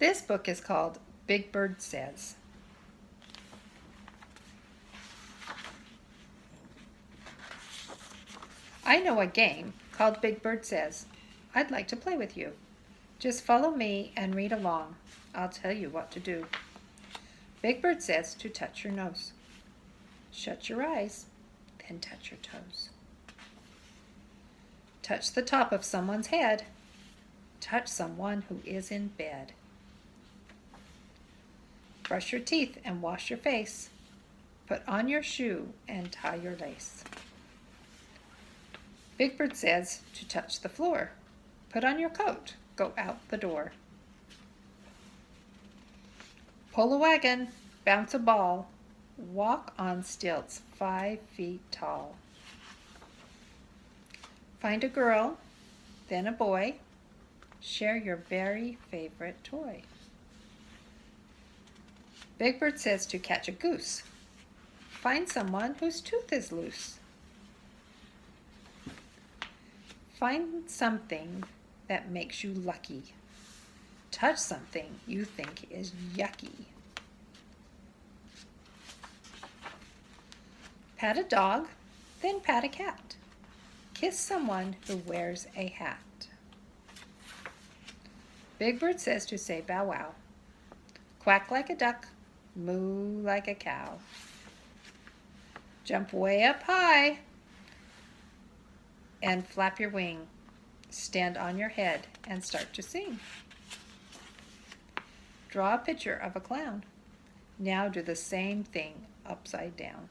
This book is called Big Bird Says. I know a game called Big Bird Says. I'd like to play with you. Just follow me and read along. I'll tell you what to do. Big Bird says to touch your nose. Shut your eyes, then touch your toes. Touch the top of someone's head. Touch someone who is in bed. Brush your teeth and wash your face. Put on your shoe and tie your lace. Big Bird says to touch the floor. Put on your coat, go out the door. Pull a wagon, bounce a ball, walk on stilts 5 feet tall. Find a girl, then a boy, share your very favorite toy. Big Bird says to catch a goose. Find someone whose tooth is loose. Find something that makes you lucky. Touch something you think is yucky. Pat a dog, then pat a cat. Kiss someone who wears a hat. Big Bird says to say bow wow. Quack like a duck, moo like a cow. Jump way up high and flap your wing. Stand on your head and start to sing. Draw a picture of a clown. Now do the same thing upside down.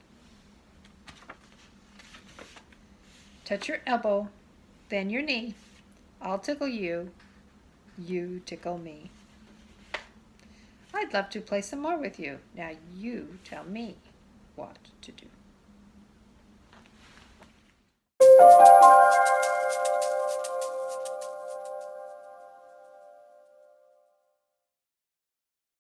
Touch your elbow, then your knee. I'll tickle you, you tickle me. I'd love to play some more with you. Now you tell me what to do.